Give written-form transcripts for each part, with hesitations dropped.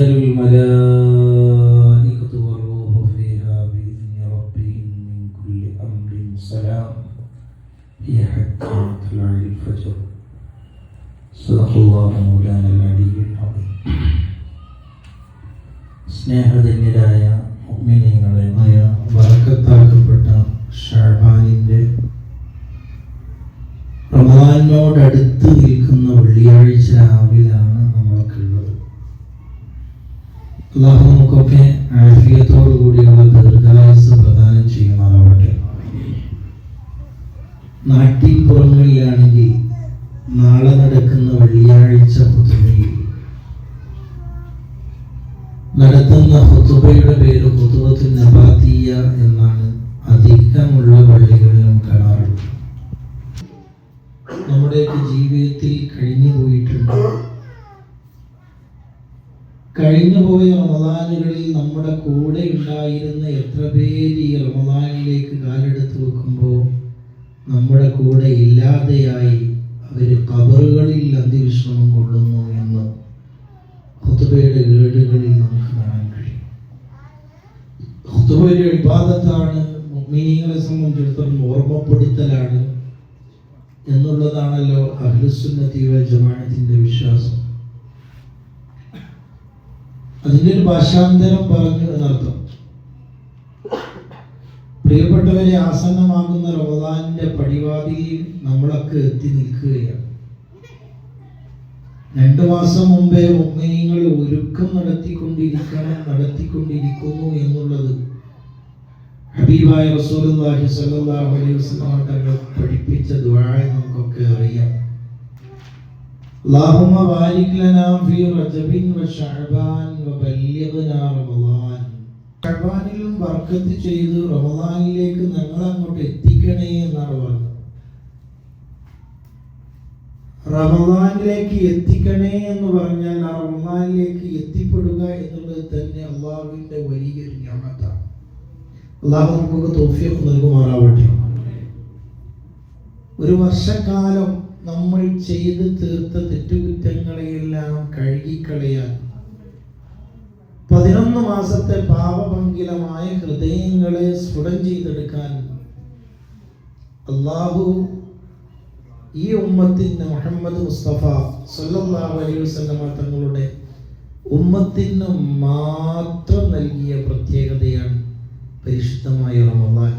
تنزل الملائكة والروح فيها بإذن ربهم من كل أمر سلام هي حتى مطلع الفجر. صدق الله مولانا العلي العظيم. സ്നേഹധന്യരായ മുഅ്മിനീങ്ങളെ, ബറക്കത്താക്കപ്പെട്ട ശഅബാനിന്റെ റമദാനോടടുത്ത് നിൽക്കുന്ന വെള്ളിയാഴ്ച രാവിലാണ് നമ്മൾക്കുള്ളത്. അല്ലാഹു നമുക്കൊക്കെ ആഫിയത്തോടു കൂടിയുള്ള ദീർഘായുസ്സ് പ്രദാനം ചെയ്യുമാറാവട്ടെ. നാട്ടിൻ പുറങ്ങളിലാണെങ്കിൽ നാളെ നടക്കുന്ന വെള്ളിയാഴ്ച ഖുതുബയിൽ നടത്തുന്ന ഖുതുബയുടെ പേര് ഖുതുബത്തുൻ നബാത്തിയ എന്നാണ് അധികമുള്ള പള്ളികളിലും കാണാറുള്ളത്. നമ്മുടെയൊക്കെ ജീവിതത്തിൽ കഴിഞ്ഞുപോയിട്ടുണ്ട്. കഴിഞ്ഞുപോയ റമദാനുകളിൽ നമ്മുടെ കൂടെ ഉണ്ടായിരുന്ന എത്ര പേര് ഈ റമദാനിലേക്ക് കാലെടുത്ത് വെക്കുമ്പോൾ നമ്മുടെ കൂടെ ഇല്ലാതെയായി അവര് ഖബറുകളിൽ അന്ത്യവിശ്രമം കൊള്ളുന്നു എന്ന് ഖുതുബയുടെ ഏടുകളിൽ നമുക്ക് കാണാൻ കഴിയും. ഖുതുബ ഒരു ഇബാദത്താണ്, മുഅ്മിനീങ്ങളെ സംബന്ധിച്ചിടത്തോളം ഓർമ്മപ്പെടുത്തലാണ് എന്നുള്ളതാണല്ലോ അഹ്ലുസുന്നത്തി വൽ ജമാഅത്തിന്റെ വിശ്വാസം. അതിന്റെ ഒരു ഭാഷാന്തരം പറഞ്ഞു എന്നർത്ഥം. പ്രിയപ്പെട്ടവരെ, ആസന്നമാകുന്ന റമദാനിന്റെ പടിവാതിലിൽ നമ്മളൊക്കെ എത്തി നിൽക്കുകയാണ്. 2 മാസം മുമ്പേ മുഅ്മിനീങ്ങൾ ഒരുക്കം നടത്തിക്കൊണ്ടിരിക്കുന്നു എന്നുള്ളത് ഹബീബായ റസൂലുള്ളാഹി സ്വല്ലല്ലാഹു അലൈഹി വസല്ലം തങ്ങൾ പഠിപ്പിച്ച ദുആ നമുക്കൊക്കെ അറിയാം. അല്ലാഹുമ്മ ബാരിക് ലനാ ഫീ റജബിൻ വ ശഅബാൻ വ ബല്ലിഗ്നാ റമളാൻ. ശഅബാനിലും ബർക്കത്ത് ചെയ്തു റമളാനിലേക്ക് ഞങ്ങളെ അങ്ങോട്ട് എത്തിക്കണേ എന്നാണ് പറഞ്ഞത്. റമളാനിലേക്ക് എത്തിക്കണേ എന്ന് പറഞ്ഞാൽ ആ റമളാനിലേക്ക് എത്തിപ്പെടുക എന്നുള്ളത് തന്നെ അല്ലാഹുവിന്റെ വലിയൊരു നിഅമത്താണ്. അല്ലാഹു നമുക്ക് തൗഫീഖ് നൽകുമാറാവട്ടെ. ഒരു വർഷക്കാലം നമ്മൾ ചെയ്ത് തീർത്ത തെറ്റുകുറ്റങ്ങളെയെല്ലാം കഴുകിക്കളയാൻ, 11 മാസത്തെ പാപപങ്കിലമായ ഹൃദയങ്ങളെ സ്ഫുടം ചെയ്തെടുക്കാൻ അല്ലാഹു ഈ ഉമ്മത്തിന് മുഹമ്മദ് മുസ്തഫ സല്ലല്ലാഹു അലൈഹി വസല്ലം തങ്ങളുടെ ഉമ്മത്തിന് മാത്രം നൽകിയ പ്രത്യേകതയാണ് പരിശുദ്ധമായ റമദാൻ.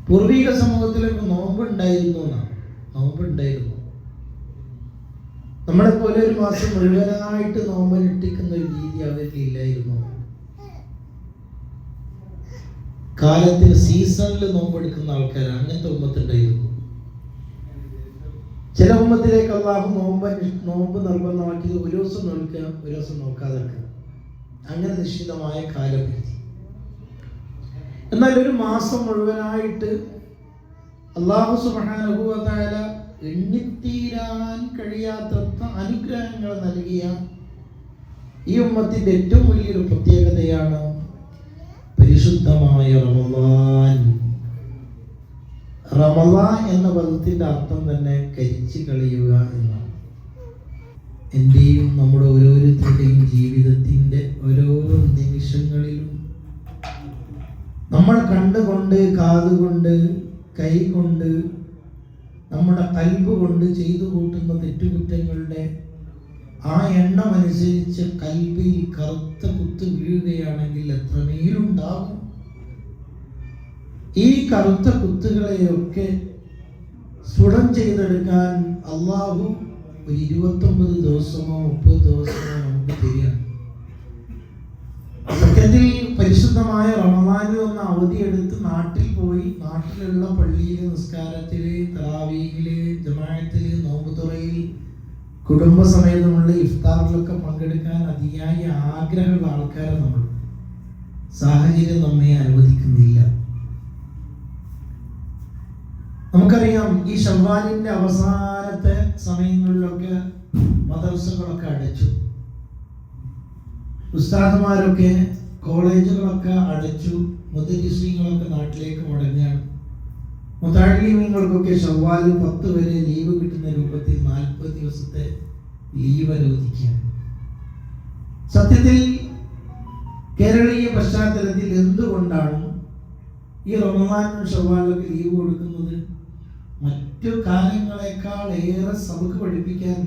പൂർവിക സമൂഹത്തിലൊക്കെ നോമ്പുണ്ടായിരുന്നു. നമ്മളെ പോലെ ഒരു മാസം മുഴുവനായിട്ട് നോമ്പനുഷ്ഠിക്കുന്ന ഒരു രീതി അവരിൽ ഇല്ലായിരുന്നു. കാലത്തിന് സീസണിൽ നോമ്പെടുക്കുന്ന ആൾക്കാർ അങ്ങനത്തെ ഉമ്മത്തുണ്ടായിരുന്നു. ചില ഉമ്മത്തിലേക്ക് അല്ലാഹു നോമ്പ് നിർബന്ധമാക്കിയത് ഒരു ദിവസം നോക്കുക, ഒരു ദിവസം നോക്കാതെ അങ്ങനെ നിശ്ചിതമായ കാലപരിധി. എന്നാൽ ഒരു മാസം മുഴുവനായിട്ട് അല്ലാഹു സുബ്ഹാനഹു വ തആല എണ്ണിത്തീരാൻ കഴിയാത്ത അനുഗ്രഹങ്ങൾ നൽകിയ ഈ ഉമ്മത്തിന്റെ ഏറ്റവും വലിയൊരു പ്രത്യേകതയാണ് പരിശുദ്ധമായ റമളാൻ. റമളാൻ എന്ന പദത്തിന്റെ അർത്ഥം തന്നെ കരിച്ചു കളയുക എന്നാണ്. എന്റെയും നമ്മുടെ ഓരോരുത്തരുടെയും ജീവിതത്തിന്റെ ഓരോ നിമിഷങ്ങളിലും നമ്മൾ കണ്ടുകൊണ്ട്, കാതുകൊണ്ട്, കൈകൊണ്ട്, നമ്മുടെ കൽബ് കൊണ്ട് ചെയ്തു കൂട്ടുന്ന തെറ്റുകുറ്റങ്ങളുടെ ആ എണ്ണം അനുസരിച്ച് കൽബിൽ കറുത്ത കുത്ത് വീഴുകയാണെങ്കിൽ എത്രമേലുണ്ടാകും. ഈ കറുത്ത കുത്തുകളെയൊക്കെ സ്ഫുടം ചെയ്തെടുക്കാൻ അല്ലാഹു ഒരു 29 ദിവസമോ 30 ദിവസമോ നമുക്ക് തരികയാണ്. സത്യത്തിൽ പരിശുദ്ധമായ റമളാനിൽ ഒന്ന് അവധിയെടുത്ത് നാട്ടിൽ പോയി, നാട്ടിലുള്ള പള്ളിയില്, നിസ്കാരത്തില്, തറാവീഹില്, ജമാഅത്തില്, നോമ്പുതുറയിൽ, കുടുംബസമേതമുള്ള ഇഫ്താറിലൊക്കെ പങ്കെടുക്കാൻ അതിയായ ആഗ്രഹമുള്ള ആൾക്കാരെ നമ്മൾ സാഹചര്യം നമ്മെ അനുവദിക്കുന്നില്ല. നമുക്കറിയാം, ഈ ശവ്വാലിന്റെ അവസാനത്തെ സമയങ്ങളിലൊക്കെ മദ്രസകളൊക്കെ അടച്ചു, ഉസ്താദുമാരൊക്കെ, കോളേജുകളൊക്കെ അടച്ചു, മുദരിസീങ്ങളൊക്കെ നാട്ടിലേക്ക് മടങ്ങുകയാണ്. മുതഅല്ലിമീങ്ങൾക്കൊക്കെ ശവ്വാൽ 10 വരെ ലീവ് കിട്ടുന്ന രൂപത്തിൽ 40 ദിവസത്തെ ലീവ് അനുവദിക്കുകയാണ്. സത്യത്തിൽ കേരളീയ പശ്ചാത്തലത്തിൽ എന്തുകൊണ്ടാണ് ഈ റമദാനും ഷവ്വാലൊക്കെ ലീവ് കൊടുക്കുന്നത്? മറ്റു കാലങ്ങളെക്കാൾ ഏറെ സബക്ക് പഠിപ്പിക്കാൻ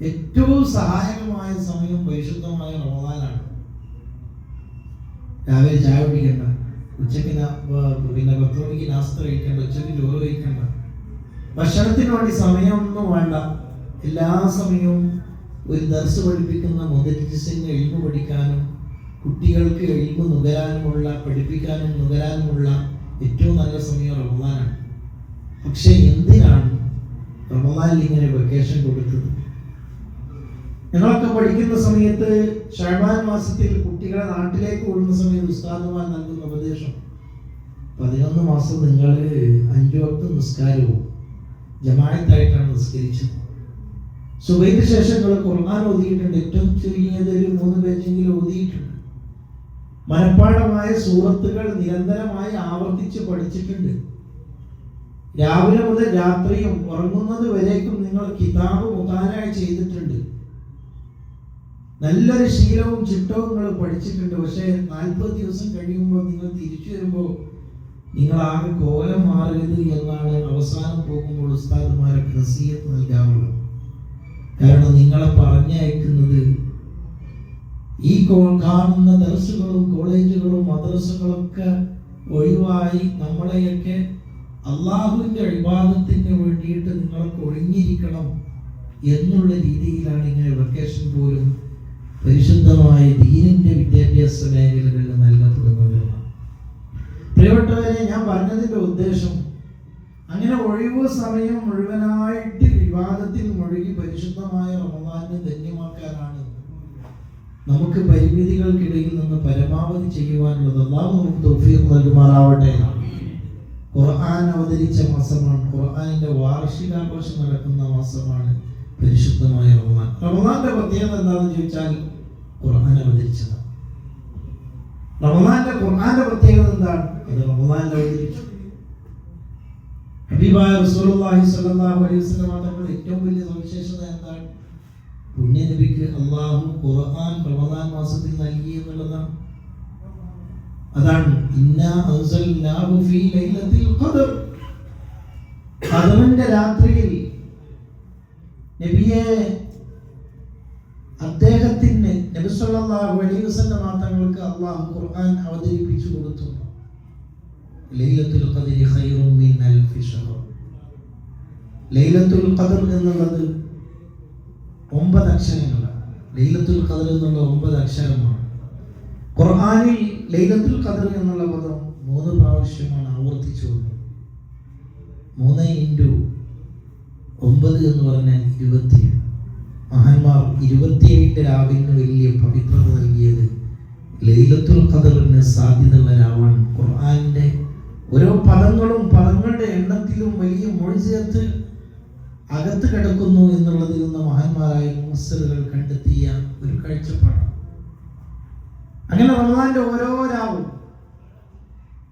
ഏറ്റവും സഹായകമായ സമയം പരിശുദ്ധമായ റമദാനാണ്. രാവിലെ ചായ കുടിക്കണ്ട, ഉച്ചയ്ക്ക് 10 മണിക്ക് നാസ്ത കഴിക്കണ്ട, ഉച്ചയ്ക്ക് ചോറ് കഴിക്കണ്ട, ഭക്ഷണത്തിന് വേണ്ടി സമയമൊന്നും വേണ്ട. എല്ലാ സമയവും ഒരു ദർസ് പഠിപ്പിക്കുന്ന മുദരിസിന് എഴുന്നു പഠിക്കാനും കുട്ടികൾക്ക് എഴുന്നു നുകരാനുമുള്ള, പഠിപ്പിക്കാനും നുകരാനുമുള്ള ഏറ്റവും നല്ല സമയം റമദാനാണ്. പക്ഷെ എന്തിനാണ് റമദാനിൽ ഇങ്ങനെ വെക്കേഷൻ കൊടുത്തത്? ഞങ്ങളൊക്കെ പഠിക്കുന്ന സമയത്ത് ശഅബാൻ മാസത്തിൽ കുട്ടികളെ നാട്ടിലേക്ക് ഓടുന്ന സമയത്ത് ഉസ്താദുമാർ നൽകുന്ന ഉപദേശം, 11 മാസം നിങ്ങൾ 5 വക്ത് നിസ്കാരവും ജമാഅത്തായിട്ടാണ് നിസ്കരിച്ചത്. സുബഹിക്ക് ശേഷം നിങ്ങൾ ഖുർആൻ ഓതിയിട്ടുണ്ട്, ഏറ്റവും ചുരുങ്ങിയത് ഒരു 3 പേജെങ്കിലും ഓതിയിട്ടുണ്ട്. മനഃപ്പാഠമായ സൂറത്തുകൾ നിരന്തരമായി ആവർത്തിച്ച് പഠിച്ചിട്ടുണ്ട്. രാവിലെ മുതൽ രാത്രിയും ഉറങ്ങുന്നത് വരേക്കും നിങ്ങൾ കിതാബ് മുതാല ചെയ്തിട്ടുണ്ട്. നല്ലൊരു ശീലവും ചിട്ടവും നിങ്ങൾ പഠിച്ചിട്ടുണ്ട്. പക്ഷേ 40 ദിവസം കഴിയുമ്പോൾ നിങ്ങൾ തിരിച്ചു വരുമ്പോൾ നിങ്ങൾ ആകെ കോലം മാറരുത് എന്നാണ് അവസാനം പോകുമ്പോൾ ഉസ്താദുമാരൊക്കെ നസീഹത്ത് നൽകാറുള്ളത്. കാരണം നിങ്ങളെ പറഞ്ഞയക്കുന്നത് ഈ കാണുന്ന ദർസുകളും കോളേജുകളും മദ്രസകളൊക്കെ ഒഴിവായി നമ്മളെയൊക്കെ അള്ളാഹുവിൻ്റെ ഇബാദത്തിന് വേണ്ടിയിട്ട് നിങ്ങൾക്ക് ഒഴിഞ്ഞിരിക്കണം എന്നുള്ള രീതിയിലാണ് ഇങ്ങനെ വെക്കേഷൻ പോലും പരിശുദ്ധമായ ദീനിന്റെ വിദ്യാഭ്യാസ മേഖലകളിൽ നൽകപ്പെടുന്നത്. പ്രിയപ്പെട്ടവരെ, ഞാൻ പറഞ്ഞതിന്റെ ഉദ്ദേശം അങ്ങനെ ഒഴിവ് സമയം മുഴുവനായിട്ട് വിവാദത്തിൽ മുഴുകി പരിശുദ്ധമായ റമദാനിനെ ധന്യമാക്കാനാണ് നമുക്ക് പരിമിതികൾക്കിടയിൽ നിന്ന് പരമാവധി ചെയ്യുവാനുള്ളത്. അല്ലാഹു നമുക്ക് തൗഫീഖ് നൽകുമാറാവട്ടെ. ഖുർആൻ അവതരിച്ച മാസമാണ്, ഖുർആനിന്റെ വാർഷികാഘോഷം നടക്കുന്ന മാസമാണ് പരിശുദ്ധമായ റമദാൻ. റമദാന്റെ പ്രത്യേകത എന്താണെന്ന് ചോദിച്ചാൽ ഖുർആൻ അവതരിച്ചതാണ്. ഖുർആന്റെ പ്രത്യേകത എന്താണ്? അത് റമദാനിൽ അവതരിച്ചു. ഹബീബായ റസൂലുള്ളാഹി സ്വല്ലല്ലാഹു അലൈഹി വസല്ലം തങ്ങളുടെ ഏറ്റവും വലിയ സവിശേഷത എന്താണ്? പുണ്യനബിക്ക് അല്ലാഹു ഖുർആൻ റമദാൻ മാസത്തിൽ നൽകി എന്നുള്ളതാണ്. അതാണ് ഇന്നാ അൻസൽനാഹു ഫീ ലൈലത്തിൽ ഖദർ. ഖദറിന്റെ രാത്രിയിൽ നബിയെ അദ്ദേഹത്തിന് നബി സല്ലല്ലാഹു അലൈഹി വസല്ലം തങ്ങൾക്ക് അല്ലാഹു ഖുർആൻ അവതരിപ്പിച്ചു കൊടുത്തു. ലൈലത്തുൽ ഖദ്രി ഖൈറും മിൻ അൽഫി ശഹർ. ലൈലത്തുൽ ഖദർ എന്നുള്ളത് 9 അക്ഷരങ്ങളാണ്. ലൈലത്തുൽ ഖദർ എന്നുള്ള 9 അക്ഷരമാണ്. ഖുർആനിൽ ലൈലത്തുൽ ഖദർ എന്നുള്ള പദം 3 പ്രാവശ്യമാണ് ആവർത്തിച്ചു വന്നത്. 3 × 9 എന്ന് പറഞ്ഞാൽ 27. മഹാന്മാർ 27 രാവിന് വലിയ പവിത്രത നൽകിയത് ലൈലത്തുൽ ഖദറിന് സാധ്യതയുള്ള രാവാണ്. ഖുർആനിന്റെ ഓരോ പദങ്ങളും പദങ്ങളുടെ എണ്ണത്തിലും വലിയ മൊഴിചേർത്ത് അകത്ത് കിടക്കുന്നു എന്നുള്ളതിൽ നിന്ന് മഹാന്മാരായ മുഫസ്സിറുകൾ കണ്ടെത്തിയ ഒരു കാഴ്ചപ്പാടാണ്. അങ്ങനെ റമദാന്റെ ഓരോ രാവും,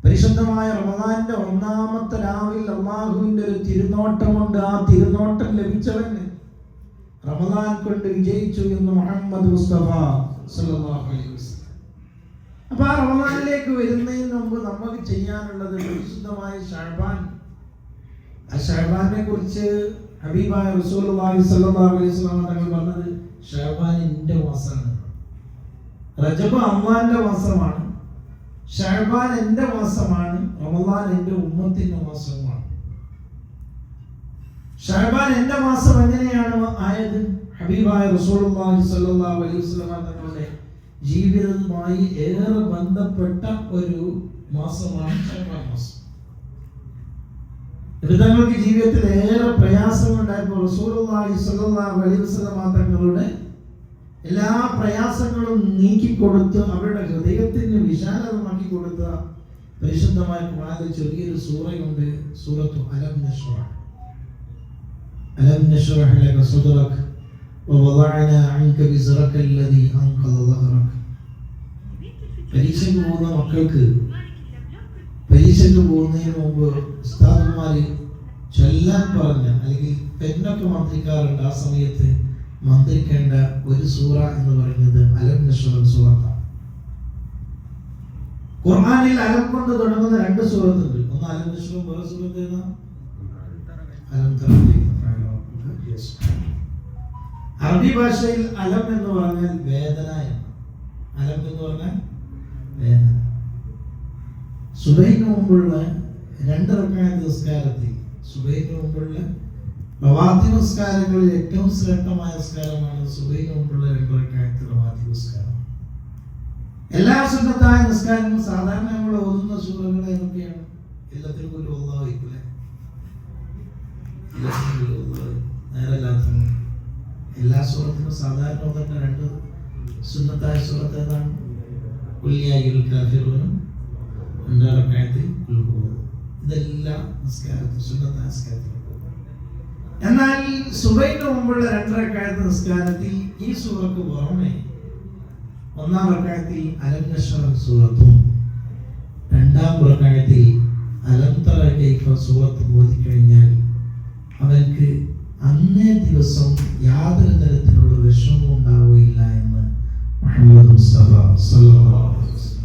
പരിശുദ്ധമായ റമദാന്റെ 1-ാമത്തെ രാവിൽ അല്ലാഹുവിന്റെ ഒരു തിരുനോട്ടമുണ്ട്. ആ തിരുനോട്ടം ലഭിച്ചവന് റമദാൻ കൊണ്ട് വിജയിച്ചു എന്ന് മുഹമ്മദ് മുസ്തഫ സല്ലല്ലാഹു അലൈഹി വസല്ലം. അപ്പൊ ആ റമദാനിലേക്ക് വരുന്നതിന് മുമ്പ് നമുക്ക് ചെയ്യാനുള്ളത് പരിശുദ്ധമായ ശഅബാൻ. ആ ശഅബാനെ കുറിച്ച് ഹബീബായ റസൂലുള്ളാഹി സ്വല്ലല്ലാഹു അലൈഹി വസല്ലം തങ്ങൾ പറഞ്ഞത് ശഅബാൻ എന്റെ മാസമാണ്, റജബ് അള്ളാന്റെ മാസമാണ്, ശഅബാൻ എന്റെ മാസമാണ്, റമദാൻ എന്റെ ഉമ്മത്തിന്റെ മാസമാണ്. ശഅബാൻ എന്റെ മാസം എങ്ങനെയാണ് ആയത്? ഹബീബായ റസൂലുള്ളാഹി സ്വല്ലല്ലാഹു അലൈഹി വസല്ലം തങ്ങളുടെ ജീവിതവുമായി ഏറെ ബന്ധപ്പെട്ട ഒരു മാസമാണ് ശഅബാൻ മാസം. തങ്ങൾക്ക് ജീവിതത്തിൽ ഏറെ പ്രയാസങ്ങളുണ്ടായപ്പോൾ റസൂലുള്ളാഹി സ്വല്ലല്ലാഹു അലൈഹി വസല്ലം തങ്ങളുടെ എല്ലാ പ്രയാസങ്ങളും നീക്കിക്കൊടുത്ത് അവരുടെ ഹൃദയത്തിന് വിശാലമാക്കി കൊടുത്ത പരിശുദ്ധമായ ഖുർആനിൽ ചെറിയൊരു സൂറയുണ്ട്, സൂറത്തു അലം നശ്റഹ്. അലം നശ്റഹ് ലക സദ്റക വവദഅനാ അൻക വിസ്റക അല്ലദീ അൻഖദ ളഹ്റക. പരീക്ഷയ്ക്ക് പോകുന്ന മക്കൾക്ക് പരീക്ഷയ്ക്ക് പോകുന്നതിന് മുമ്പ് ഉസ്താദുമാര് ചൊല്ലാൻ പറഞ്ഞ അല്ലെങ്കിൽ പെണ്ണൊക്കെ മന്ത്രിക്കാറുണ്ട്. ആ സമയത്ത് മന്ത്രിക്കേണ്ട ഒരു സൂറ എന്ന് പറയുന്നത് അലം നശ്റഹ് സൂറത്താണ്. ഖുർആനിൽ അലം കൊണ്ട് തുടങ്ങുന്ന 2 സൂറത്തുണ്ട്. ഒന്ന് അലം നശ്റഹ്, വേറെ സൂറത്ത് ഏതാ? അലം തറ. അറബി ഭാഷയിൽ അലം എന്ന് പറഞ്ഞാൽ വേദന എന്ന്. അലം എന്ന് പറഞ്ഞാൽ വേദന. സുബഹിന് മുമ്പുള്ള 2 റക്അത്ത് നിസ്കാരത്തിൽ, സുബഹിന് മുമ്പുള്ള റവാത്തിബ് നിസ്കാരങ്ങളിൽ ഏറ്റവും ശ്രേഷ്ഠമായ നിസ്കാരമാണ് സുബഹിന് മുമ്പുള്ള 2 റക്അത്ത് റവാത്തിബ് നിസ്കാരം. എല്ലാ സുന്നത്തായ നിസ്കാരങ്ങളും സാധാരണ നമ്മൾ ഓതുന്ന സൂറകൾ ഏതൊക്കെയാണ്? എല്ലാത്തിനും ഒരു അല്ലാഹു ഇല്ലേ? നേരല്ലാത്ത എല്ലാ സൂറത്തിനും സാധാരണ ഓതേണ്ട 2 സുന്നത്തായ സൂറത്ത് ഏതാണ്? ഖുൽ യാ അയ്യുൽ കാഫിറൂനും 2 റക്അത്തിൽ ഖുൽ ഹുവ. ഇതെല്ലാം നിസ്കാരത്തിൽ സുന്നത്തായ നിസ്കാരത്തിൽ. എന്നാൽ സുബഹിന് മുമ്പുള്ള 2 റക്അത്ത് നിസ്കാരത്തിൽ ഈ സൂറത്ത് പുറമെ 1-ാം റക്അത്തിൽ അലം നശ്റഹ് സൂറത്തും 2-ാം റക്അത്തിൽ അലം തറ കൈഫ സൂറത്ത് ഓതിക്കഴിഞ്ഞാൽ അവർക്ക് അന്നേ ദിവസം യാതൊരു തരത്തിലുള്ള വിഷമവും ഉണ്ടാവുകയില്ല എന്ന് മുഹമ്മദ് മുസ്തഫ സല്ലല്ലാഹു അലൈഹി വസല്ലം.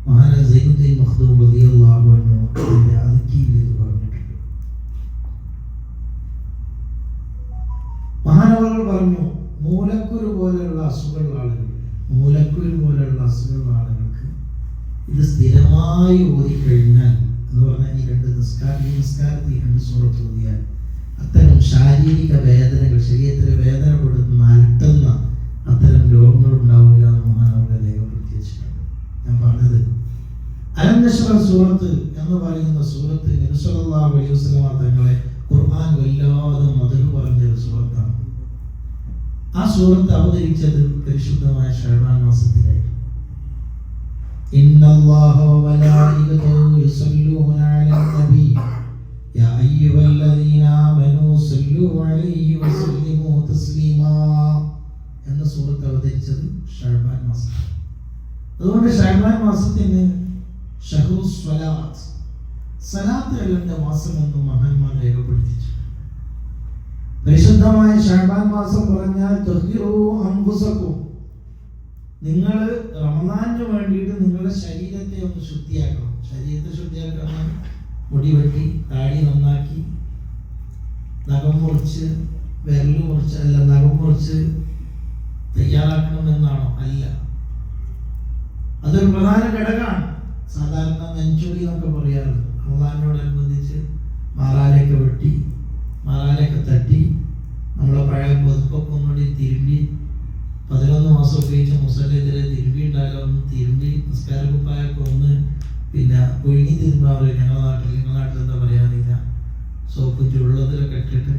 മഹാനായ സയ്യിദുൽ മഖ്ദൂം റളിയല്ലാഹു അൻഹു അതിന്റെ അദ്കീൽ എന്ന് പറഞ്ഞിട്ടുണ്ട്. മഹാനവറുകൾ പറഞ്ഞു, മൂലക്കുരു പോലെയുള്ള അസുഖമുള്ള ആളുകൾക്ക് ഇത് സ്ഥിരമായി ഓതിക്കഴിഞ്ഞാൽ എന്ന് പറഞ്ഞാൽ ഈ 2 നിസ്കാരത്തിൽ 2 സൂറത്ത് ഓതിയാൽ അത്തരം ശാരീരിക വേദനകൾ, ശരീരത്തിലെ വേദനപ്പെടുത്തുന്ന അലട്ടുന്ന അത്തരം രോഗങ്ങൾ ഉണ്ടാവില്ല എന്ന് മഹാനവറുകൾ രേഖപ്പെടുത്തി വെച്ചിട്ടുണ്ട്. ഞാൻ പറഞ്ഞത് അലം നശ്റഹ് സൂറത്ത് എന്ന് പറയുന്ന സൂറത്ത് നബി സല്ലല്ലാഹു അലൈഹി വസല്ലം തങ്ങളെ ഖുർആൻ വല്ലാതെ മദഹ് പറഞ്ഞൊരു സൂറത്താണ്. ആ സൂറത്ത് അവതരിച്ചത് പരിശുദ്ധമായ ശഅബാൻ മാസത്തിലായിരുന്നു. ഇന്നല്ലാഹ വമലായികതുഹു യുസല്ലൂന അലൻ നബി യാ അയ്യുഹല്ലദീന ആമനൂ സല്ലൂ അലൈഹി വസല്ലിമൂ തസ്ലീമാ എന്ന സൂറത്ത് അവതരിച്ചത് ശഅബാൻ മാസത്തിൽ. അതുകൊണ്ട് ശഅബാൻ മാസത്തിന് ഷഹ്റു സ്വലാത്ത്, സലാത്തുകളുടെ മാസം എന്ന് മഹാന്മാർ രേഖപ്പെടുത്തിച്ചു. പരിശുദ്ധമായ ശഅബാൻ മാസം പറഞ്ഞാൽ തഹ്റൂ അൻഫുസകും, നിങ്ങൾ റമദാനിന് വേണ്ടിയിട്ട് നിങ്ങളുടെ ശരീരത്തെ ഒന്ന് ശുദ്ധിയാക്കണം. ശരീരത്തെ ശുദ്ധിയാക്കണം, മുടി വെട്ടി, താടി നന്നാക്കി, നഖം മുറിച്ച്, വിരല് മുറിച്ച്, അല്ല നഖം മുറിച്ച് തയ്യാറാക്കണം എന്നാണോ? അല്ല, അതൊരു പ്രധാന ഘടകമാണ്. സാധാരണ നെഞ്ചുടി എന്നൊക്കെ പറയാറുണ്ട്. റമദാനോടനുബന്ധിച്ച് മാറാലയൊക്കെ വെട്ടി, മാറാലയൊക്കെ തട്ടി, നമ്മളെ പഴയ പൊതുപ്പൊക്കെ ഒന്നുകൂടി തിരുമ്പി, 11 മാസം ഉപയോഗിച്ച മുസല്ലെതിരെ തിരുമ്പി ഉണ്ടാകാം, ഒന്ന് തിരുമ്പി നിസ്കാരക്കുപ്പായൊക്കെ ഒന്ന് പിന്നെ ഒഴുകി തിരുമ്പാറ്. നിങ്ങളുടെ നാട്ടിൽ എന്താ പറയാറില്ല, സോപ്പ് ചുള്ളതിലൊക്കെ ഇട്ടിട്ട്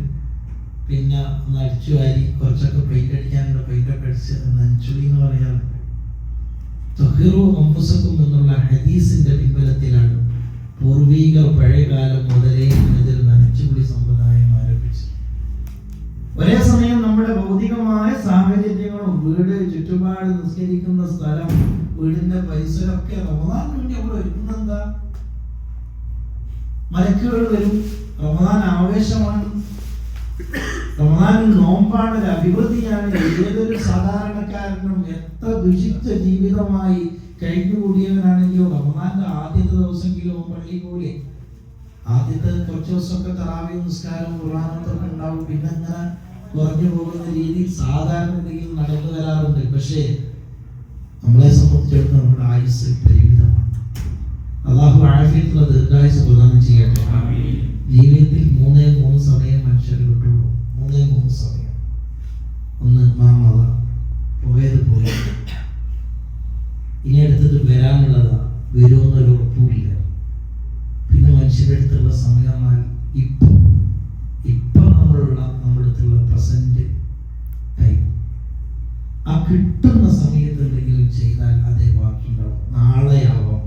പിന്നെ ഒന്ന് അടിച്ചു വാരി കുറച്ചൊക്കെ പെയിന്റ് അടിക്കാനുള്ള പെയിന്റൊക്കെ അടിച്ച് നനച്ചുളി എന്ന് പറയാറുണ്ട്. തഹ്റൂ അൻഫുസകും എന്നുള്ള ഹദീസിന്റെ പിൻബലത്തിലാണ് പൂർവികർ പഴയകാലം മുതലേ ഇതിൽ നനച്ചുകുളി സമ്പ്രദായം ആരംഭിച്ചത്. ഒരേ സമയം നമ്മുടെ ഭൗതികമായ സാഹചര്യങ്ങളും വീട്, ചുറ്റുപാട്, നിസ്കരിക്കുന്ന സ്ഥലം, വീടിന്റെ പരിസരമൊക്കെ റമദാൻ വേണ്ടി നമ്മൾ ഒരുക്കുന്നെന്താ? മലക്കുകൾ വരും, റമദാൻ ആവേശമാണ്, റമദാൻ നോമ്പാണ്, ഒരു അഭിവൃദ്ധിയാണ്. ഏതൊരു സാധാരണക്കാരനും എത്ര ദുഷിച്ച ജീവിതമായി കഴിഞ്ഞുകൂടിയവനാണെങ്കിലും റമദാന്റെ ആദ്യത്തെ ദിവസമെങ്കിലും പള്ളി പോലെ ആദ്യത്തെ കുറച്ച് ദിവസമൊക്കെ തറാവീഹ് നിസ്കാരം ഖുർആനൊക്കെ ഉണ്ടാവും. പിന്നെ അങ്ങനെ കുറഞ്ഞു പോകുന്ന രീതിയിൽ സാധാരണ രീതിയിൽ നടന്നു വരാറുണ്ട്. പക്ഷേ നമ്മളെ സംബന്ധിച്ചിടത്തോളം നമ്മുടെ ആയുസ് പരിമിതമാണ്. അല്ലാഹു ആഫിയത്തുള്ള ദീർഘായുസ് പ്രദാനം ചെയ്യട്ടെ. ജീവിതത്തിൽ 3 സമയം മനുഷ്യർ കിട്ടുള്ളൂ. 3 സമയം. ഒന്ന് മാമത, പോയത് പോയി, ഇനി അടുത്തത് വരാനുള്ളതാ, വരുമെന്നൊരു ഉറപ്പുമില്ല. പിന്നെ മനുഷ്യരുടെ അടുത്തുള്ള സമയം ഇപ്പം നമ്മളുള്ള നമ്മുടെ അടുത്തുള്ള പ്രസന്റ് ടൈം. ആ കിട്ടുന്ന സമയത്ത് എന്തെങ്കിലും ചെയ്താൽ അതേ ബാക്കിയുണ്ടാവും. നാളെയാവാം,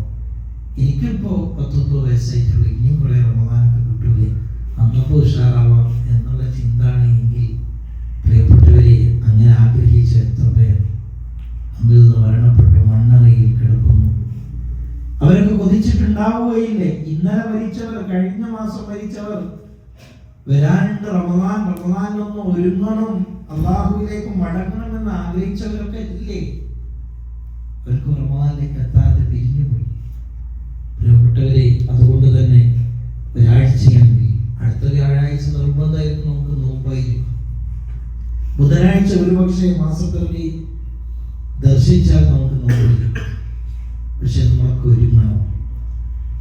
എനിക്കിപ്പോ 19 വയസ്സായിട്ടുള്ളൂ, ഇനിയും കുറെ റമദാനൊക്കെ കിട്ടൂലേ, അന്നപ്പോ ഉഷാറാവാം എന്നുള്ള ചിന്താണ് എങ്കിൽ പ്രിയപ്പെട്ടവരെ, അങ്ങനെ ആഗ്രഹിച്ച എത്ര പേർ നമ്മിൽ നിന്ന് മരണപ്പെട്ടു മണ്ണറയിൽ കിടക്കുന്നു. അവരൊക്കെ കൊതിച്ചിട്ടുണ്ടാവുകയില്ലേ? ഇന്നലെ മരിച്ചവർ, കഴിഞ്ഞ മാസം മരിച്ചവർ, വരാനുണ്ട് റമദാനിലൊന്ന് ഒരുങ്ങണം, അള്ളാഹുവിലേക്ക് മടങ്ങണമെന്ന് ആഗ്രഹിച്ചവരൊക്കെ ഇല്ലേ? അവർക്ക് റമദാനിലേക്ക് എത്താതെ പിരിഞ്ഞുപോയി. പ്രിയപ്പെട്ടവരെ, അതുകൊണ്ട് തന്നെ ഒരാഴ്ചയാണെങ്കിൽ അടുത്ത വ്യാഴാഴ്ച നിർബന്ധമായിരുന്നു നമുക്ക് നോമ്പായിരിക്കും. ബുധനാഴ്ച ഒരുപക്ഷെ മാസപ്പിറവി ദർശിച്ചാൽ നമുക്ക് നോമ്പില്ല. പക്ഷെ നമ്മളൊക്കെ ഒരുങ്ങണം,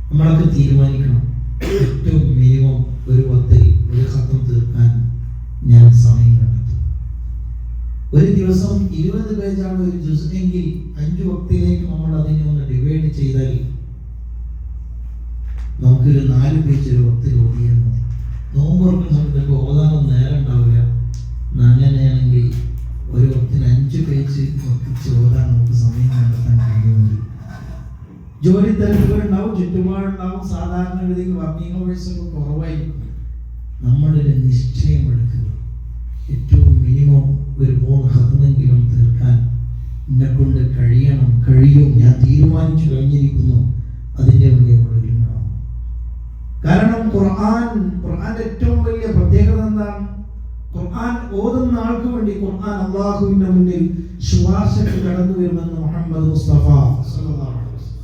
നമ്മളൊക്കെ തീരുമാനിക്കണം. ഏറ്റവും മിനിമം ഒരു 10 ഒരു ഖത്തം തീർക്കാൻ ഞാൻ സമയം കണ്ടെത്തും. ഒരു ദിവസം 20 പേജാണ് ഒരു ജുസ്എങ്കിൽ 5 വക്തിലേക്ക് നമ്മൾ അതിനെ ഒന്ന് ഡിവൈഡ് ചെയ്താൽ നമുക്കൊരു 4 പേജ് ഒരു വക്തിൽ ഓടിയാൽ മതി. നോമ്പ് തുറക്കുന്ന സമയത്തൊക്കെ ഓതാനൊന്നും നേരം ഉണ്ടാവില്ല. അങ്ങനെയാണെങ്കിൽ ഒരു വക്തിന് 5 പേജ് വക്തിച്ച് ഓതാൻ നമുക്ക് സമയം കണ്ടെത്താൻ കഴിയുമെങ്കിൽ ജോലി തിരക്കുകളുണ്ടാവും, ചുറ്റുപാടുണ്ടാവും, സാധാരണഗതിയിൽ വർക്കിംഗ് അവേഴ്സൊക്കെ കുറവായിരിക്കും. നമ്മളൊരു നിശ്ചയം എടുക്കുക, ഏറ്റവും മിനിമം ഒരു 3 ഖത്മെങ്കിലും തീർക്കാൻ എന്നെക്കൊണ്ട് കഴിയും, ഞാൻ തീരുമാനിച്ചു കഴിഞ്ഞിരിക്കുന്നു. അതിൻ്റെ വേണ്ടി നമ്മൾ ഒരുങ്ങണം. കാരണം ഖുർആന്റെ ഏറ്റവും വലിയ പ്രത്യേകത എന്താണ്? ഖുർആൻ ഓതുന്ന ആൾക്ക് വേണ്ടി ഖുർആൻ അള്ളാഹുവിന്റെ മുന്നിൽ ശുപാർശയ്ക്ക് കടന്നു വരുമെന്ന് മുഹമ്മദ് മുസ്തഫ സല്ലല്ലാഹു അലൈഹി വസല്ലം.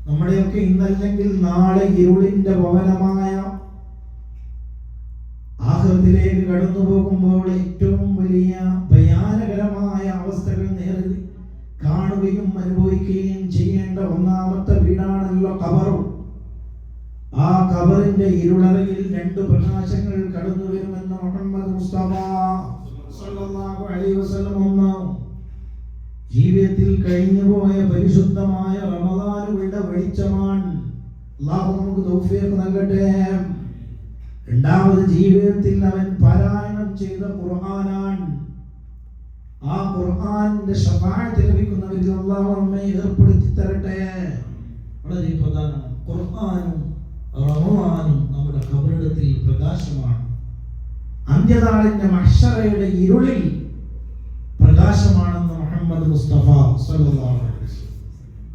നമ്മുടെയൊക്കെ ഇന്നല്ലെങ്കിൽ നാളെ ഇരുളിന്റെ ഭവനമായ ആഖിറത്തിലേക്ക് കടന്നു പോകുമ്പോൾ ഏറ്റവും വലിയ ഭയാനകരമായ അവസ്ഥകൾ നേരിൽ കാണുകയും അനുഭവിക്കുകയും ചെയ്യേണ്ട ഒന്നാമത്തെ വീടാണല്ലോ ഖബർ. ആ ഖബറിന്റെ ഇരുളറയിൽ 2 പ്രകാശങ്ങൾ കടന്നു വരുമെന്ന് മുഹമ്മദ് മുസ്തഫ സല്ലല്ലാഹു അലൈഹി വസല്ലം. ഒന്ന്, ജീവിതത്തിൽ കഴിഞ്ഞുപോയ പരിശുദ്ധമായ റമദാനുകളുടെ വെളിച്ചമാണ്. അല്ലാഹു നമുക്ക് തൗഫീഖ് നൽകട്ടെ. രണ്ടാമത്, ജീവിതത്തിൽ അവൻ പാരായണം ചെയ്ത ഖുർആനാണ്. ആ ഖുർആന്റെ ശഫാഅത്ത് ലഭിക്കുന്നവരിൽ അല്ലാഹു നമ്മെ ഏർപ്പെടുത്തി തരട്ടെ. വളരെ പ്രധാനമാണ്. ഖുർആനും റമദാനും നമ്മുടെ ഖബറിടത്തിൽ പ്രകാശമാണ്. അന്ത്യനാളിന്റെ മഹ്ശറയുടെ ഇരുളിൽ പ്രകാശമാണെന്ന് മുഹമ്മദ് മുസ്തഫ സല്ലല്ലാഹു അലൈഹി വസല്ലം.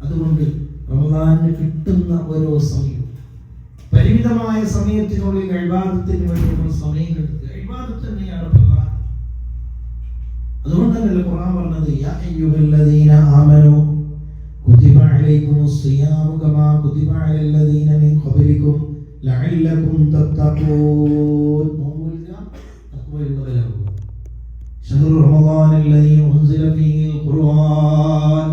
അതുകൊണ്ട് റമദാനിന് കിട്ടുന്ന ഓരോ സമയവും പരിമിതമായ സമയത്തിനുള്ളിൽ ഇബാദത്തിന് വേണ്ടി നമ്മൾ സമയം കണ്ടെത്തുക. ഇബാദത്ത് തന്നെയാണ് പ്രധാനം. അതുകൊണ്ട് തന്നെ ഖുർആൻ പറഞ്ഞത്, യാ അയ്യുഹല്ലദീന ആമനൂ കുതിബ അലൈക്കുമുസ് സിയാമു കമാ കുതിബ അലല്ലദീന മിൻ ഖബ്ലിക്കും ലഅല്ലകും തത്തഖൂൻ. തഖ്വയുള്ളവരാകുക. ശഹ്റു റമദാനല്ലദീ ഉൻസില ഫീഹിൽ ഖുർആൻ.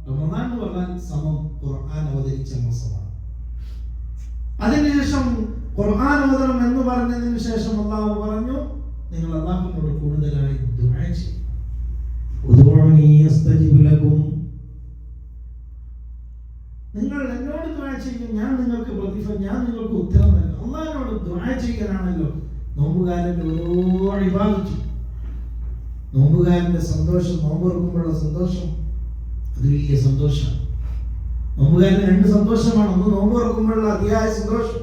റമദാൻ എന്ന് പറഞ്ഞാൽ സമം ഖുർആൻ അവതരിച്ച മാസമാണ്. അതിനുശേഷം ഖുർആൻ ഓതണം എന്ന് പറഞ്ഞതിന് ശേഷം അല്ലാഹു പറഞ്ഞു, നിങ്ങൾ അല്ലാഹുവിനോട് കൂടുതലായി ദുആ ചെയ്യുക. ഉദ്ഉനി യസ്തജിബ് ലക്കും. നിങ്ങൾ എന്നോട് ദുആ ചെയ്യും, ഞാൻ നിങ്ങൾക്ക് ഉത്തരം നൽകും. അല്ലാഹുവിനോട് ദുആ ചെയ്യലാണല്ലോ നോമ്പുകാരന്റെ ഓരോ ഇബാദത്ത്. നോമ്പുകാരന്റെ സന്തോഷം, നോമ്പ് തുറക്കുമ്പോഴുള്ള സന്തോഷം, അത് വലിയ സന്തോഷമാണ്. നോമ്പുകാരന് 2 സന്തോഷമാണ്. ഒന്ന്, നോമ്പ് തുറക്കുമ്പോഴുള്ള അതിയായ സന്തോഷം.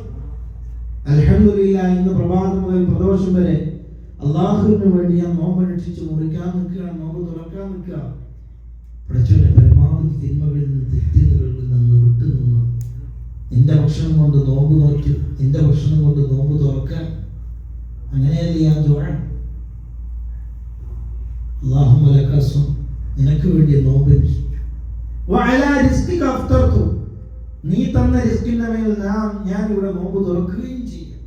അൽഹംദുലില്ലാഹ്, ഇന്ന് പ്രഭാതം മുതൽ പ്രദോഷം വരെ അല്ലാഹുവിന് വേണ്ടി ഞാൻ നോമ്പ് അനുഷ്ഠിച്ച് മുറിക്കാൻ നിൽക്കുകയാണ്, നോമ്പ് തുറക്കാൻ നിൽക്കുക. പഠിച്ചവന്റെ പരമാവധി തിന്മകളിൽ നിന്ന്, തെറ്റുകളിൽ നിന്ന് വിട്ടുനിന്ന് നിന്റെ ഭക്ഷണം കൊണ്ട് നോമ്പ് നോറ്റ്, നിന്റെ ഭക്ഷണം കൊണ്ട് നോമ്പ് തുറക്കാൻ. അങ്ങനെയല്ലേ ആ ദുആ? അല്ലാഹുമ്മ ലക സും, നിനക്ക് വേണ്ടി നോമ്പ് അനുഷ്ഠിച്ചു. വഅലാ റിസ്ഖിക അഫ്തർതു, നീ തന്ന റിസ്കിന്റെ മേൽ ഞാൻ ഇവിടെ നോമ്പ് തുറക്കുകയും ചെയ്യും.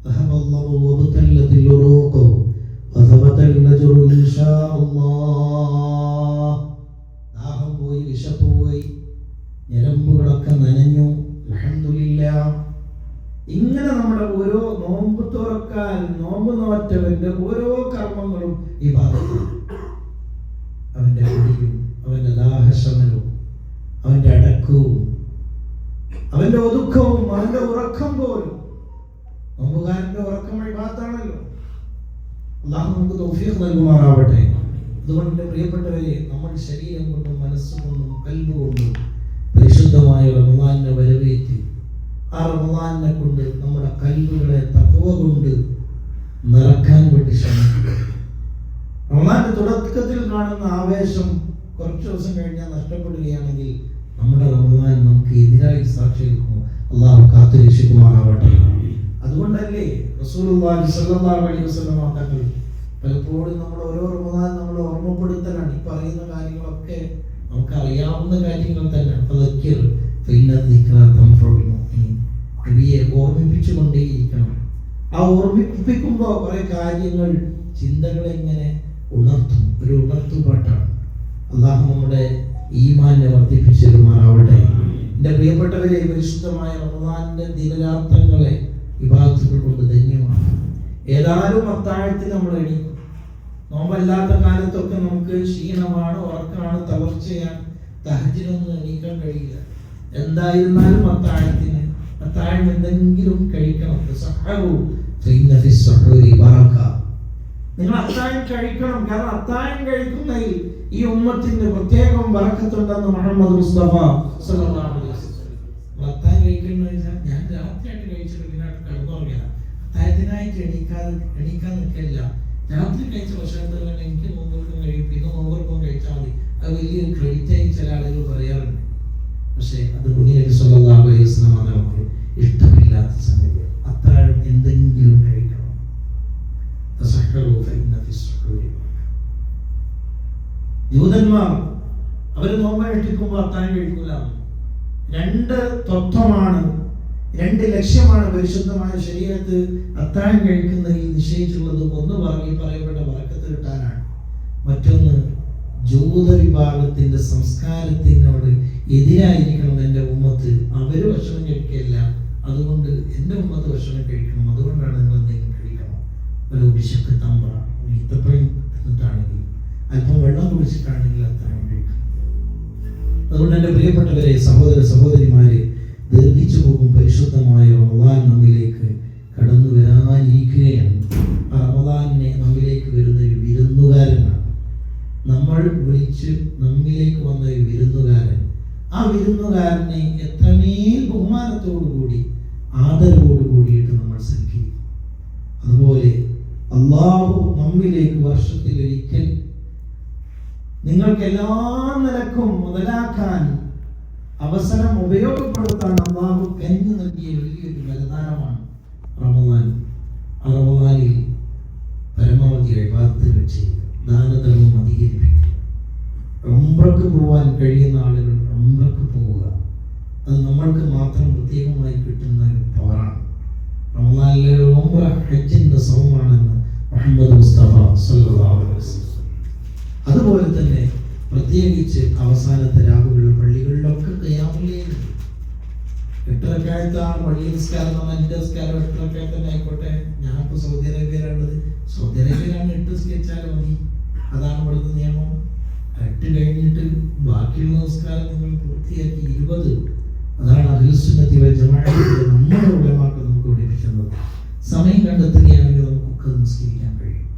ദഹബല്ലാഹു വബതല്ലത്തിൽ ഉറൂഖു വസബതൽ നജ്റു ഇൻഷാ അല്ലാഹ്. ദാഹം പോയി, വിശപ്പ് പോയി, ഞരമ്പുകളൊക്കെ നനഞ്ഞു. അൽഹംദുലില്ലാഹ്. ഇങ്ങനെ നമ്മുടെ ഓരോ നോമ്പ് തുറക്കാനും നോമ്പ് നോറ്റവന്റെ ഓരോ കർമ്മങ്ങളും ഇബാദത്താണ്. അവന്റെ കുടിയും അവന്റെ ദാഹശമനവും അവന്റെ അടക്കവും അവന്റെ ഒതുക്കവും അവന്റെ ഉറക്കം പോലും. നോമ്പുകാരന്റെ ഉറക്കം ഇബാദത്താണല്ലോ. അല്ലാഹു നമുക്ക് തൗഫീഖ് നൽകുമാറാവട്ടെ. അതുകൊണ്ട് പ്രിയപ്പെട്ടവരെ, നമ്മൾ ശരീരം കൊണ്ടും മനസ്സുകൊണ്ടും കൽബ് കൊണ്ടും പരിശുദ്ധമായ റമദാനിനെ വരവേറ്റ് ആ റമദാനിനെ കൊണ്ട് നമ്മുടെ കൽബുകളെ തഖ്വ കൊണ്ട് നിറക്കാൻ വേണ്ടി ശ്രമിക്കുക. റമദാന്റെ തുടക്കത്തിൽ കാണുന്ന ആവേശം കുറച്ച് ദിവസം കഴിഞ്ഞാൽ നഷ്ടപ്പെടുകയാണെങ്കിൽ നമ്മുടെ റമദാൻ നമുക്ക് എതിരായി സാക്ഷിയാകുമോ? അല്ലാഹു കാത്തുരക്ഷിക്കുമാറാവട്ടെ. അതുകൊണ്ടല്ലേ റസൂലുള്ളാഹി സ്വല്ലല്ലാഹു അലൈഹി വസല്ലം തങ്ങൾ പലപ്പോഴും നമ്മൾ ഓരോ റമദാൻ നമ്മൾ ഓർമ്മപ്പെടുത്തലാണ്. ഈ പറയുന്ന കാര്യങ്ങളൊക്കെ നമുക്ക് അറിയാവുന്ന കാര്യങ്ങൾ തന്നെ. കവിയെ ഓർമ്മിപ്പിച്ചുകൊണ്ടേയിരിക്കണം. ആ ഓർമ്മിപ്പിക്കുമ്പോൾ കുറെ കാര്യങ്ങൾ ചിന്തകളെ ഇങ്ങനെ ഉണർത്തും. ഒരു ഉണർത്തുപാട്ടാണ്. അള്ളാഹു നമ്മുടെ ഈമാനെ വർദ്ധിപ്പിച്ചിരുമാറാവട്ടെ. എൻ്റെ പ്രിയപ്പെട്ടവരെ, പരിശുദ്ധമായ റമദാനിന്റെ ദിനരാത്രങ്ങളെ ഇബാദത്തുകൾ കൊണ്ട് ധന്യമാണ്. ഏതായാലും അത്താഴത്തിന് നമ്മൾ എണീക്കും. നോമ്പല്ലാത്ത കാലത്തൊക്കെ നമുക്ക് ക്ഷീണമാണ്, ഉറക്കമാണ്, തളർച്ചയാണ്, തഹജ്ജുദൊന്നും എണീക്കാൻ കഴിയില്ല. എന്തായിരുന്നാലും അത്താഴം എന്തെങ്കിലും കഴിക്കണം. നിങ്ങൾ അത്താഴം കഴിക്കണം. കാരണം അത്താഴം കഴിക്കുന്നതിൽ ഈ ഉമ്മത്തിന് പ്രത്യേകം ബറക്കത്തുണ്ടെന്ന് മുഹമ്മദ് മുസ്തഫ സല്ലല്ലാഹു അലൈഹി വസല്ലം. അത്താഴം കഴിക്കുന്ന ഞാൻ രാത്രിയായിട്ട് കഴിച്ചിട്ട് പിന്നെ കിടന്നുറങ്ങില്ല. അത്താഴത്തിനായിട്ട് എണീക്കാൻ നിൽക്കില്ല. രാത്രി കഴിച്ച ഭക്ഷണത്തിൽ തന്നെ എനിക്ക് നോമ്പുകൾക്കും കഴിയും, പിന്നെ നോമ്പുകൾക്കും കഴിച്ചാൽ മതി. അത് വലിയൊരു ക്രെഡിറ്റ് ആയി ചില ആളുകൾ പറയാറുണ്ട്. പക്ഷെ അത് നബി സല്ലല്ലാഹു അലൈഹി വസല്ലം നമുക്ക് ഇഷ്ടമില്ലാത്ത സംഗതി. അത്താഴം എന്തെങ്കിലും കഴിക്കണം. ജൂതന്മാർ അവര് നോമ്പനുഷ്ഠിക്കുമ്പോൾ അത്താഴം കഴിക്കൂല. രണ്ട് തത്വമാണ്, രണ്ട് ലക്ഷ്യമാണ് പരിശുദ്ധമായ ശരീരത്ത് അത്താഴം കഴിക്കുന്നതിൽ നിശ്ചയിച്ചുള്ളത്. ഒന്ന് പറയപ്പെട്ട ബറക്കത്ത് കിട്ടാനാണ്. മറ്റൊന്ന് ജൂത വിഭാഗത്തിന്റെ സംസ്കാരത്തിനോട് എതിരായിരിക്കണം എൻ്റെ ഉമ്മത്ത്. അവര് ഭക്ഷണം കഴിക്കില്ല, അതുകൊണ്ട് എൻ്റെ ഉമ്മത്ത് ഭക്ഷണം കഴിക്കണം. അതുകൊണ്ടാണ് നിങ്ങൾ എന്തെങ്കിലും കഴിക്കണം. ഒരു വിശക്ക് തമ്പ്ര ഈത്തപ്പഴം തിന്നിട്ടാണെങ്കിൽ, അല്പം വെള്ളം കുടിച്ചിട്ടാണെങ്കിൽ അത്താഴം കഴിക്കണം. അതുകൊണ്ട് എൻ്റെ പ്രിയപ്പെട്ടവരെ, സഹോദരിമാരെ, ദീർഘിച്ചു പോകും പരിശുദ്ധമായ റമദാൻ നമ്മിലേക്ക് കടന്നു വരാനിരിക്കുകയാണ്. ആ റമദാനിനെ നമ്മിലേക്ക് വരുന്ന ഒരു വിരുന്നുകാരനാണ്. നമ്മൾ വിളിച്ച് നമ്മിലേക്ക് വന്ന ഒരു വിരുന്നുകാരൻ. ആ വിരുന്നുകാരനെ എത്രമേൽ ബഹുമാനത്തോടുകൂടി ആദരവോട് കൂടിയിട്ട് നമ്മൾ സൽക്കരിക്കും. അതുപോലെ അള്ളാഹു നമ്മിലേക്ക് വർഷത്തിലൊരിക്കൽ നിങ്ങൾക്ക് എല്ലാ നിലക്കും മുതലാക്കാൻ അവസരം ഉപയോഗപ്പെടുത്താൻ അള്ളാഹു കനിഞ്ഞു നൽകിയ വലിയൊരു വരദാനമാണ് റമദാൻ. ആ റമദാനിൽ പരമാവധി ഇബാദത്തുകൾ ചെയ്യുക, ദാനധർമ്മം അധികരിപ്പിക്കുക. ഉംറക്ക് പോവാൻ കഴിയുന്ന ആളുകൾ ഉംറക്ക് പോവുക. അത് നമ്മൾക്ക് മാത്രം പ്രത്യേകമായി കിട്ടുന്ന ഒരു പവറാണ്. റമദാനിലെ ഉംറ ഹജ്ജിന്റെ സൗമാണെന്ന് മുഹമ്മദ് മുസ്തഫ സല്ലല്ലാഹു അലൈഹി വസല്ലം. അതുപോലെ തന്നെ പ്രത്യേകിച്ച് അവസാനത്തെ രാവുകളിൽ പള്ളികളിലൊക്കെ ഖിയാമുൽ ലൈൽ 8 റക്അത്താണ് പള്ളി നിസ്കാരം. എൻ്റെ നിസ്കാരം 8 റക്അത്ത് തന്നെ ആയിക്കോട്ടെ. ഞാനിപ്പോൾ സൗദി അറേബ്യയിലുള്ളത്. സൗദി അറേബ്യയിലാണ് 8 നിസ്കരിച്ചാലും മതി. അതാണ് ഇവിടുത്തെ നിയമം. 8 കഴിഞ്ഞിട്ട് ബാക്കിയുള്ള നിസ്കാരം നിങ്ങൾ പൂർത്തിയാക്കി 20. അതാണ് അഹ്ലുസ് സുന്നത്തി വൽ ജമാഅത്തിന്റെ നമ്മുടെ ഉലമാക്കൾ നമുക്ക് പഠിപ്പിക്കുന്നത്. സമയം കണ്ടെത്തുകയാണെങ്കിൽ നമുക്കൊക്കെ നിസ്കരിക്കാൻ കഴിയും.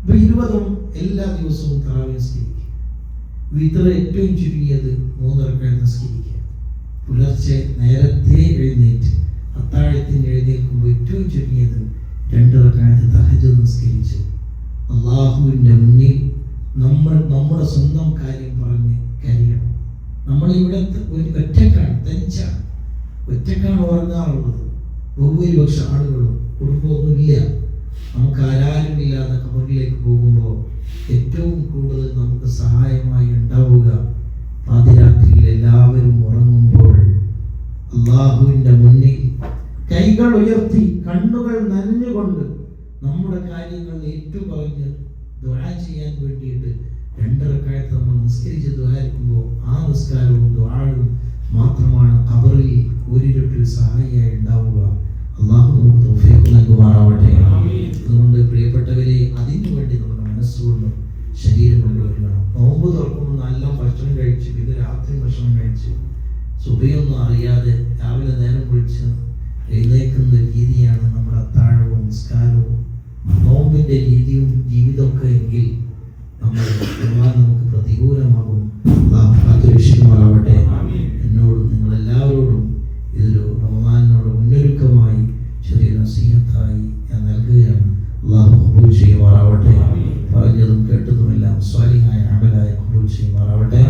ഇപ്പൊ 20 എല്ലാ ദിവസവും തറാവീഹ് നിസ്കരിക്കുക. വിതർ ഏറ്റവും ചുരുങ്ങിയത് 3 റക്അത്ത് നിസ്കരിക്കുക. പുലർച്ചെ നേരത്തെ എഴുന്നേറ്റ് അത്താഴത്തിന് എഴുന്നേൽക്കുമ്പോൾ ഏറ്റവും ചുരുങ്ങിയത് 2 റക്അത്ത് തഹജ്ജുദ് നിസ്കരിച്ച് അള്ളാഹുവിൻ്റെ മുന്നിൽ നമ്മൾ നമ്മുടെ സ്വന്തം കാര്യം പറഞ്ഞ് കരയണം. നമ്മളിവിടെ ഒറ്റക്കാണ് ഉറങ്ങാറുള്ളത്. ബഹുഭൂരിപക്ഷം ആളുകളും കുടുംബമൊന്നുമില്ല. നമുക്ക് ആരാരുമില്ലാതെ ഖബറിലേക്ക് പോകുമ്പോൾ ഏറ്റവും കൂടുതൽ നമുക്ക് സഹായമായി ഉണ്ടാവുക പാതിരാത്രിയിൽ എല്ലാവരും ഉറങ്ങുമ്പോൾ അള്ളാഹുവിൻ്റെ മുന്നിൽ കൈകൾ ഉയർത്തി കണ്ണുകൾ നനഞ്ഞുകൊണ്ട് നമ്മുടെ കാര്യങ്ങൾ ഏറ്റുപറഞ്ഞ് ദുആ ചെയ്യാൻ വേണ്ടിയിട്ട് 2 റക്അത്ത് നമ്മൾ നിസ്കരിച്ച് ദുആയിരിക്കുമ്പോൾ ആ നിസ്കാരവും ദുആയും മാത്രമാണ് ഖബറിൽ ഒരിരട്ടിൽ സഹായിയായി ഉണ്ടാവുക. അള്ളാഹു നമുക്ക് തൗഫീഖ് നൽകുമാറാവട്ടെ. അതുകൊണ്ട് പ്രിയപ്പെട്ടവരെ, അതിനു വേണ്ടി നമ്മുടെ മനസ്സുകൊണ്ടും ശരീരം കൊണ്ട് ഒരുങ്ങണം. നോമ്പ് തുറക്കുമ്പോൾ നല്ല ഭക്ഷണം കഴിച്ച് പിന്നെ രാത്രി ഭക്ഷണം കഴിച്ച് സുബഹിയൊന്നും അറിയാതെ രാവിലെ നേരം വിളിച്ച് എഴുന്നേൽക്കുന്ന രീതിയാണ് നമ്മുടെ അത്താഴവും നിസ്കാരവും നോമ്പിന്റെ രീതിയും ജീവിതമൊക്കെ എങ്കിൽ നമ്മൾ നമുക്ക് പ്രതികൂലമാകും. കാത്തുരക്ഷിക്കുമാറാവട്ടെ. എന്നോടും നിങ്ങളെല്ലാവരോടും ഇതൊരു റമദാനിനോട് മുന്നൊരുക്കമായി ചെറിയ നസീഹത്തായി ഞാൻ നൽകുകയാണ്. അള്ളാഹു ഖബൂൽ ചെയ്യുമാറാവട്ടെ. പറഞ്ഞതും കേട്ടതുമെല്ലാം സ്വാലിഹായ അമലായി ഖബൂൽ ചെയ്യുമാറാവട്ടെ.